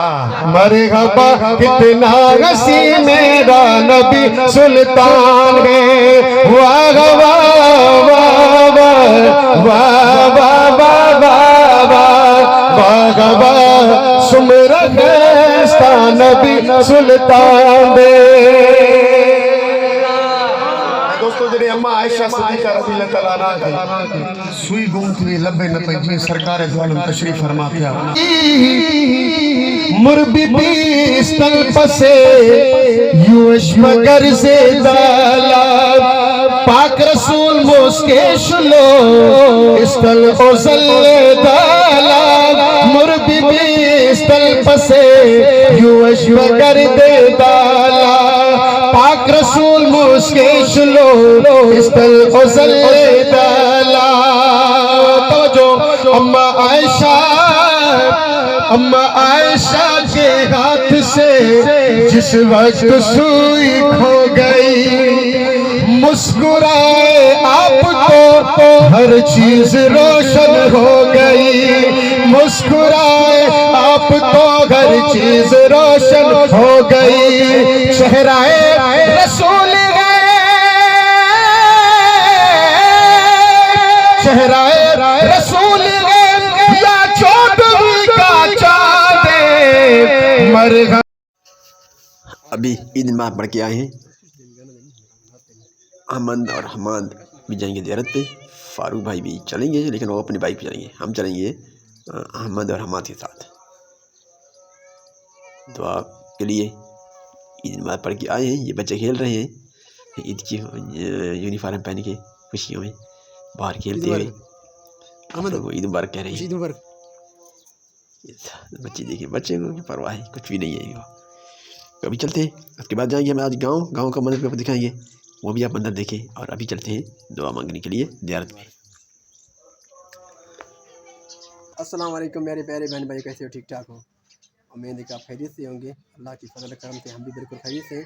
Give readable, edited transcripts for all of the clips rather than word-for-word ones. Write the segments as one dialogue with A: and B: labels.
A: मरहबा कितना हसी मेरा नबी सुल्तान है। वाह वाह वाह वाह वाह वाह वाह वाह सुमरन नबी सुल्तान दे। दोस्तों जरे अम्मा आयशा सिद्दीक़ा रज़ी अल्लाह तआला अन्हा सुई गुम थी लबे न पे जी सरकार दो आलम तशरीफ फरमा थिया मुरबी बिस्तल पसे यूश मगर से दाला पाक रसूल मुस्के शुलो इस्तल ओसल दाला मुरबी बिस्तल पसे यूश मगर दे दाला पाक रसूल मुस्के शुलो इस्तल ओसल दाला। तो अम्मा आयशा के हाथ से जिस वक्त सुई खो गई मुस्कुराए आप तो हर चीज रोशन हो गई। मुस्कुराए आप तो हर चीज रोशन हो गई। चेहराए रसूल है चेहराए रसूल है या चौदहवीं का चाँद मरहबा।
B: अभी ईद नमाज़ पढ़ के आए हैं। अहमद और हमाद भी जाएंगे ज़ियारत पे। फारूक भाई भी चलेंगे लेकिन वो अपनी बाइक पे चलेंगे। हम चलेंगे अहमद और हमाद के साथ। दुआ के लिए ईद नमाज़ पढ़ के आए हैं। ये बच्चे खेल रहे हैं ईद की यूनिफॉर्म पहन के खुशियों में बाहर खेलते हुए। वो ईद मुबारक कह रहे हैं। बच्चे देखिए बच्चे को परवाह है कुछ भी नहीं है। अभी चलते हैं उसके बाद जाएंगे हम आज गांव का मंदिर पे दिखाएंगे वो भी आप मंदिर देखें। और अभी चलते हैं दुआ मांगने के लिए ज़ियारत में।
C: अस्सलाम वालेकुम मेरे प्यारे बहन भाई, कैसे हो? ठीक ठाक हो? उम्मीद है कि आप खैरियत से होंगे। अल्लाह की फजल करम से हम भी बिल्कुल खैरियत से।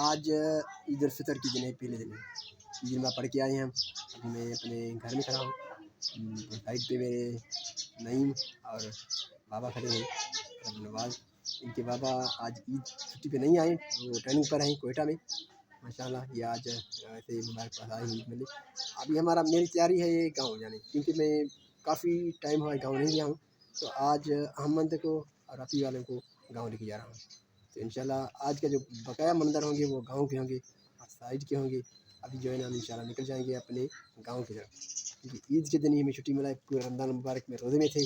C: आज ईद उल फितर की दिन है, पहले दिन है। ईद में पढ़ के आए हैं हम। अभी मैं अपने घर में खड़ा हूँ। साइड पे मेरे नईम और बाबा खड़े हैं नवाज। इनके बाबा आज ईद छुट्टी पे नहीं आए, वो ट्रेनिंग पर हैं कोयटा में माशाल्लाह। ये आज ऐसे हमारे पास आए हैं ईद में। अभी मेरी तैयारी है ये गाँव जाने, क्योंकि मैं काफ़ी टाइम हुआ गाँव नहीं गया हूँ। तो आज अहमद को और रफ़ी वाले को गाँव लेके जा रहा हूँ। तो इंशाल्लाह आज का जो बकाया मंदिर होंगे वो गाँव के होंगे और साइड के होंगे। अभी जो है ना हम इंशाल्लाह निकल जाएंगे अपने गाँव की तरफ, क्योंकि ईद के दिन ही हमें छुट्टी मिला है। पूरे रमज़ान मुबारक में रोज़े में थे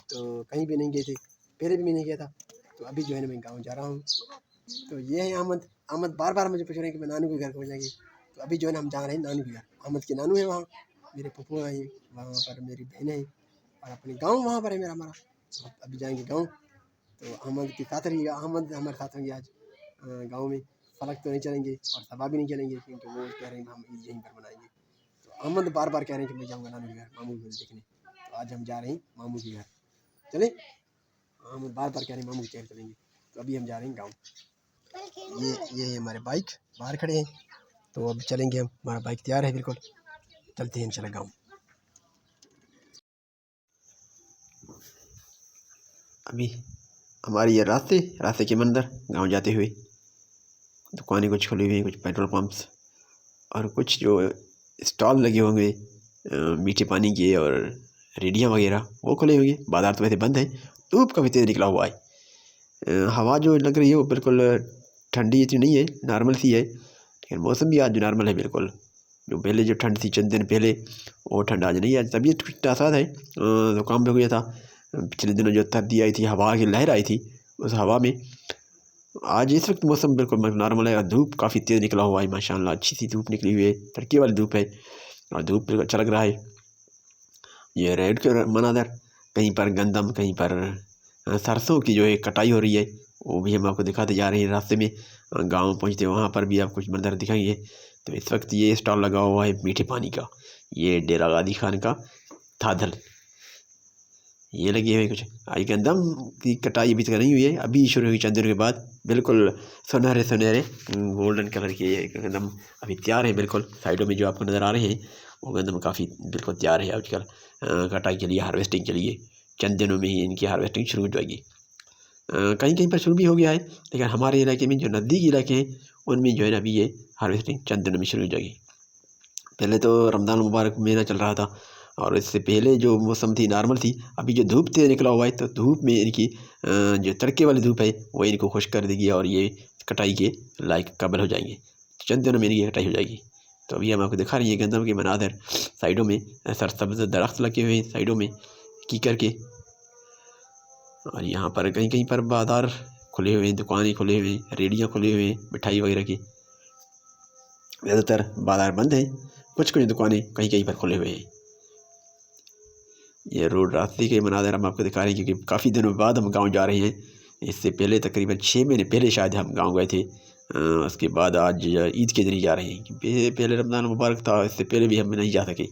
C: तो कहीं भी नहीं गए थे, पहले भी मैं नहीं गया था। तो अभी जो है ना मैं गाँव जा रहा हूँ। तो ये है अहमद बार बार मुझे पूछ रहे हैं कि मैं नानू के घर कब जाएंगे। तो अभी जो है ना हम जा रहे हैं नानू के घर। अहमद के नानू है वहाँ, मेरे पप्पू हैं वहाँ पर, मेरी बहन है और अपने गाँव वहाँ पर है हमारा। तो अभी जाएंगे गाँव। तो अहमद के साथ रहिएगा, अहमद हमारे साथ होंगे आज गाँव में। फलक तो नहीं चलेंगे और सभा भी नहीं चलेंगे, क्योंकि वो कह रहे हैं हम ईद यहीं पर मनाएंगे। तो अहमद बार बार कह रहे हैं कि मैं जाऊँगा नानू के घर, मामू के घर देखने। तो आज हम जा रहे हैं मामू के घर। चले, अहमद बार बार कह रहे हैं मामू के घर चलेंगे। तो अभी हम जा रहे हैं गाँव। ये है हमारे बाइक बाहर खड़े हैं। तो अब चलेंगे हम, हमारा बाइक तैयार है बिल्कुल। चलते हैं इंशाल्लाह गाँव।
B: अभी हमारे ये रास्ते के मंदिर गांव जाते हुए दुकानें कुछ खुली हुई हैं, कुछ पेट्रोल पंप्स और कुछ जो स्टॉल लगे होंगे मीठे पानी के और रेडियाँ वगैरह वो खुले होंगे। बाजार तो वैसे बंद है, धूप काफ़ी तेज़ निकला हुआ है। हवा जो लग रही है वो बिल्कुल ठंडी इतनी नहीं है, नॉर्मल सी है। लेकिन मौसम भी आज नॉर्मल है बिल्कुल। जो पहले जो ठंड थी चंद दिन पहले वो ठंड आज नहीं है। आज तबीयत कुछ आसाद है, ज़ुकाम भी हो गया था पिछले दिनों। जो सर्दी आई थी, हवा की लहर आई थी, उस हवा में आज इस वक्त मौसम बिल्कुल नॉर्मल है। और धूप काफ़ी तेज़ निकला हुआ है माशाल्लाह, अच्छी सी धूप निकली हुई है, तड़के वाली धूप है और धूप बिल्कुल अच्छा लग रहा है। ये रेड के मनादर, कहीं पर गंदम, कहीं पर सरसों की जो है कटाई हो रही है, वो भी हम आपको दिखाते जा रहे हैं। रास्ते में गाँव पहुँचते वहाँ पर भी आप कुछ मंदिर दिखाएंगे। तो इस वक्त ये स्टॉल लगा हुआ है मीठे पानी का, ये डेरा गादी खान का थादल। ये लगे हुए कुछ आई गंदम की कटाई अभी तक नहीं हुई है, अभी शुरू हुई चंद दिनों के बाद। बिल्कुल सुनहरे गोल्डन कलर के गंदम अभी तैयार है बिल्कुल। साइडों में जो आपको नज़र आ रहे हैं वो गंदम काफ़ी बिल्कुल तैयार है आजकल कटाई के लिए, हार्वेस्टिंग के लिए। चंद दिनों में ही इनकी हार्वेस्टिंग शुरू हो जाएगी। कहीं कहीं पर शुरू भी हो गया है, लेकिन हमारे इलाके में जो नज़दीकी इलाके हैं उनमें जो है ना अभी ये हार्वेस्टिंग चंद दिनों में शुरू हो जाएगी। पहले तो रमज़ान मुबारक महीना चल रहा था और इससे पहले जो मौसम थी नॉर्मल थी। अभी जो धूप तेज निकला हुआ है तो धूप में इनकी जो तड़के वाली धूप है वो इनको खुश कर देगी और ये कटाई के लायक काबिल हो जाएंगे। चंद दिनों में इनकी कटाई हो जाएगी। तो अभी हम आपको दिखा रही है गंदम के मनाज़र, साइडों में सरसब्ज़ दरख्त लगे हुए हैं, साइडों में कीकर के, और यहाँ पर कहीं कहीं पर बाज़ार खुले हुए हैं, दुकानें खुले हुए हैं, रेडियाँ खुले हुए हैं मिठाई वगैरह की। ज़्यादातर बाज़ार बंद हैं, कुछ कुछ दुकानें कहीं कहीं पर खुले हुए हैं। ये रोड रास्ते के मनाज़र हम आपको दिखा रहे हैं, क्योंकि काफ़ी दिनों बाद हम गांव जा रहे हैं। इससे पहले तकरीबन 6 महीने पहले शायद हम गांव गए थे। उसके बाद आज ईद के दिन ही जा रहे हैं, क्योंकि पहले रमज़ान मुबारक था, इससे पहले भी हम नहीं जा सके।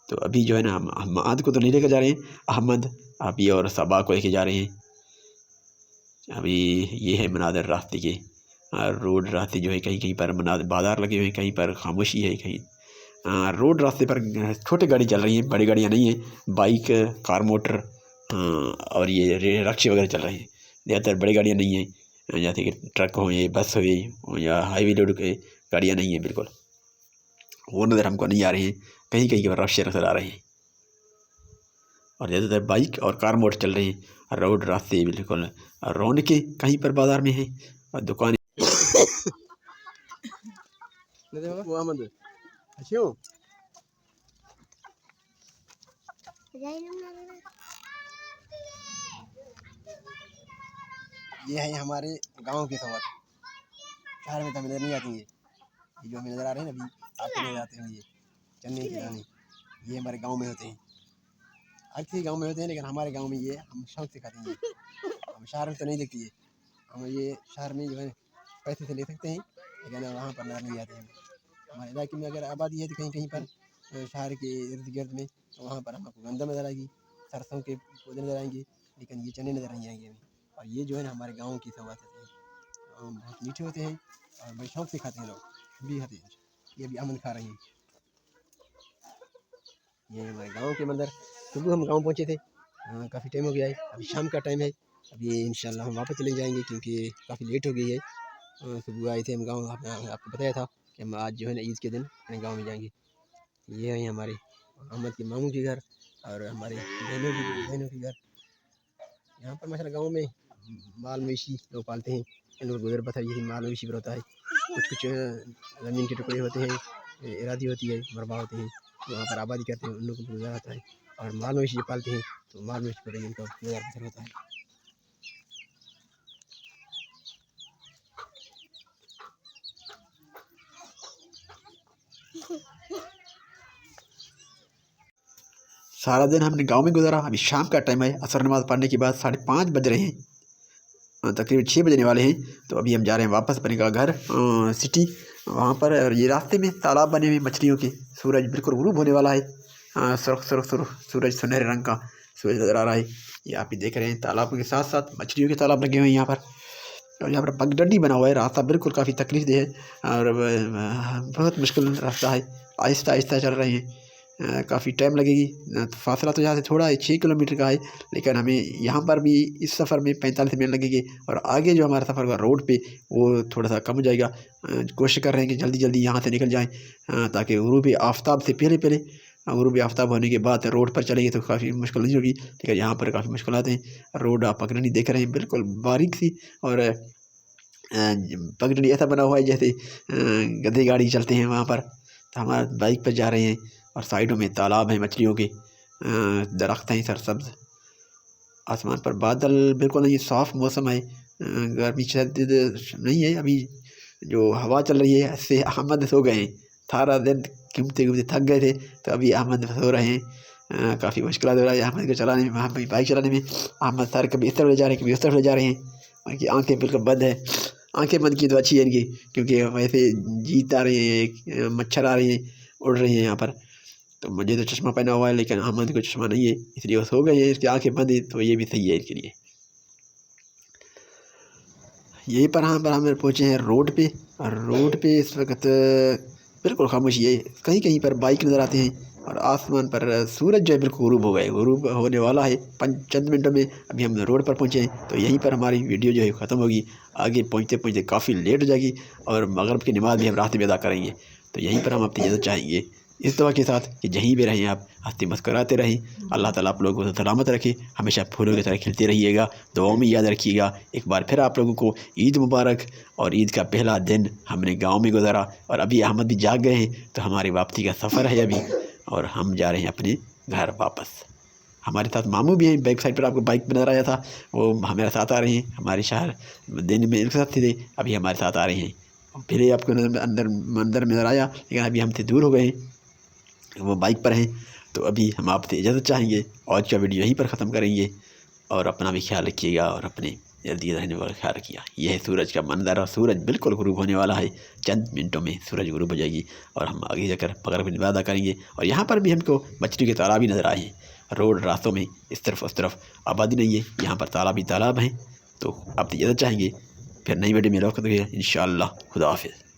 B: तो अभी जो है ना हम अहमद को तो नहीं लेकर जा रहे हैं, अहमद अभी और सबा को लेके जा रहे हैं। अभी ये है मनाज़र रास्ते के, रोड रास्ते जो है कहीं कहीं पर बाज़ार लगे हुए हैं, कहीं पर खामोशी है, कहीं रोड रास्ते पर छोटी गाड़ी चल रही हैं, बड़ी गाड़ियाँ नहीं हैं। बाइक, कार, मोटर और ये रिक्शे वगैरह चल रहे हैं। ज़्यादातर बड़ी गाड़ियाँ नहीं हैं, जैसे कि ट्रक हो या बस हो या हाईवे लोड के गाड़ियाँ नहीं हैं बिल्कुल, वो नज़र हमको नहीं आ रही हैं। कहीं कहीं पर रिक्शे नज़र आ रहे हैं और ज़्यादातर बाइक और कार मोटर चल रही हैं। रोड रास्ते बिल्कुल रौनकें कहीं पर बाज़ार में हैं और दुकानें
C: वो अहमद अच्छे हो। ये है हमारे गांव की सवार, शहर में तो नजर नहीं आती है। ये जो हमें नजर आ रहे हैं ना अभी आपको नजर आते हैं, ये चने के दाने ये हमारे गांव में होते हैं। हर किसी गांव में होते हैं, लेकिन हमारे गांव में ये हम शौक से खाते हैं। हम शहर में तो नहीं देखती है, हम ये शहर में जो है पैसे से ले सकते हैं, लेकिन वहाँ पर नजर नहीं आते हैं। हमारे इलाके में अगर आबादी है तो कहीं कहीं पर शहर के इर्द गिर्द में, तो वहाँ पर हमको गंदम नज़र आएगी, सरसों के पौधे नज़र आएंगे, लेकिन ये चने नज़र नहीं आएंगे हमें। और ये जो है ना हमारे गाँव की सवात होती है, बहुत मीठे होते हैं और बड़े शौक से खाते हैं लोग भी खाते हैं। ये भी अमन खा रहे हैं। ये हमारे गाँव के मंदिर। सुबह हम गाँव पहुँचे थे, काफ़ी टाइम हो गया है, अभी शाम का टाइम है। अभी इंशाल्लाह हम वापस चले जाएंगे क्योंकि काफ़ी लेट हो गई है। सुबह आए थे हम गाँव, आपको बताया था कि हम आज जो है ना ईद के दिन अपने गाँव में जाएंगे। ये है हमारे अहमद के मामू के घर और हमारे बहनों के घर। यहाँ पर माशाल्लाह गाँव में माल मवेशी लोग पालते हैं। इन लोग गुजर बसर यही माल मवेशी पर होता है। कुछ ज़मीन के टुकड़े होते हैं, इरादी होती है, मरबा होते हैं, वहाँ पर आबादी करते हैं, उन लोगों को गुजर होता है। और माल मवेशी जो पालते हैं तो माल मवेशी पर इनका गुजर बसर होता है।
B: सारा दिन हमने गांव में गुजारा। अभी शाम का टाइम है, असर नमाज़ पढ़ने के बाद 5:30 बज रहे हैं, तकरीबन 6 बजने वाले हैं। तो अभी हम जा रहे हैं वापस अपने का घर सिटी। वहाँ पर और ये रास्ते में तालाब बने हुए मछलियों के, सूरज बिल्कुल गुरूब होने वाला है। सुरख सुरख सुरख सूरज सुनहरे रंग का सूरज नज़र आ रहा है। ये आप ही देख रहे हैं, तालाब के साथ साथ मछलियों के तालाब लगे हुए हैं यहाँ पर। और यहाँ पर पगडंडी बना हुआ है, रास्ता बिल्कुल काफ़ी तकलीफ दे है और बहुत मुश्किल रास्ता है। आहिस्ता आहिस्ता चल रहे हैं, काफ़ी टाइम लगेगी। फासला तो यहाँ से थोड़ा है, 6 किलोमीटर का है, लेकिन हमें यहाँ पर भी इस सफ़र में 45 मिनट लगेंगे। और आगे जो हमारा सफ़र होगा रोड पे वो थोड़ा सा कम हो जाएगा। कोशिश कर रहे हैं कि जल्दी जल्दी यहाँ से निकल जाएँ, ताकि गुरूब आफ्ताब से पहले पहले, गुरूब आफ्ताब होने के बाद रोड पर चलेंगे तो काफ़ी मुश्किल नहीं होगी, लेकिन यहाँ पर काफ़ी मुश्किल आते हैं। रोड आप पगडंडी देख रहे हैं, बिल्कुल बारीक सी, और पगडंडी ऐसा बना हुआ है जैसे गधे गाड़ी चलते हैं वहाँ पर। तो हमारा बाइक पर जा रहे हैं और साइडों में तालाब हैं मछलियों के, दरख्त हैं सरसब्ज, आसमान पर बादल बिल्कुल नहीं, साफ़ मौसम है, गर्मी शदीद नहीं है। अभी जो हवा चल रही है इससे अहमद सो गए हैं, सारा दिन घूमते घूमते थक गए थे, तो अभी अहमद सो रहे हैं। काफ़ी मुश्किल हो रहा है अहमद को चलाने में, वहाँ बाइक चलाने में। अहमद सारे कभी इस तरफ ले जा रहे हैं, कभी उस तरफ ले जा रहे हैं, उनकी आँखें बिल्कुल बंद है। आँखें बंद की तो अच्छी है इनकी, क्योंकि वैसे जीत आ रहे हैं, मच्छर आ रहे हैं, उड़ रही हैं यहाँ पर। तो मुझे तो चश्मा पहना हुआ है, लेकिन अहमद को चश्मा नहीं है, इसलिए वो सो गए हैं, इसकी आंखें बंद है, तो ये भी सही है इसके लिए। यहीं पर हम पहुँचे हैं रोड पे, और रोड पे इस वक्त बिल्कुल खामोशी है। कहीं कहीं पर बाइक नज़र आते हैं, और आसमान पर सूरज जो है बिल्कुल गुरूब हो गए, गुरूब होने वाला है चंद मिनटों में। अभी हम रोड पर पहुँचे हैं, तो यहीं पर हमारी वीडियो जो है ख़त्म होगी। आगे पहुँचते पहुँचते काफ़ी लेट हो जाएगी और मगरिब की नमाज़ भी हम रात में अदा करेंगे। तो यहीं पर हम अपनी इजाज़त चाहेंगे इस दुआ के साथ कि जहीं भी रहें आप हंसते मुस्कराते रहें। अल्लाह ताला आप लोगों को सलामत रखे, हमेशा फूलों की तरह खिलते रहिएगा, दुआओं में याद रखिएगा। एक बार फिर आप लोगों को ईद मुबारक। और ईद का पहला दिन हमने गांव में गुजारा और अभी अहमद भी जाग गए हैं, तो हमारी वापसी का सफ़र है अभी और हम जा रहे हैं अपने घर वापस। हमारे साथ मामू भी हैं, बैक साइड पर आपको बाइक पर नजर आया था, वो हमारे साथ आ रहे हैं। हमारे शहर दिन में इनके साथ थे, अभी हमारे साथ आ रहे हैं। फिर आपको अंदर नजर आया, लेकिन अभी हमसे दूर हो गए हैं, वो बाइक पर हैं। तो अभी हम आपसे इजाज़त चाहेंगे, आज का वीडियो यहीं पर ख़त्म करेंगे। और अपना भी ख्याल रखिएगा और अपने जल्दी रहने वाला ख्याल रखिएगा। यह है सूरज का मंजर और सूरज बिल्कुल गुरूब होने वाला है। चंद मिनटों में सूरज गुरूब हो जाएगी और हम आगे जाकर मगरिब की नमाज़ अदा करेंगे। और यहाँ पर भी हमको मछली के तालाब भी नज़र आए हैं। रोड रास्तों में इस तरफ उस तरफ आबादी नहीं है, यहाँ पर तालाब ही तालाब हैं। तो आप इजाज़त चाहेंगे, फिर नई वीडियो में लौट इंशाअल्लाह। खुदा हाफिज़।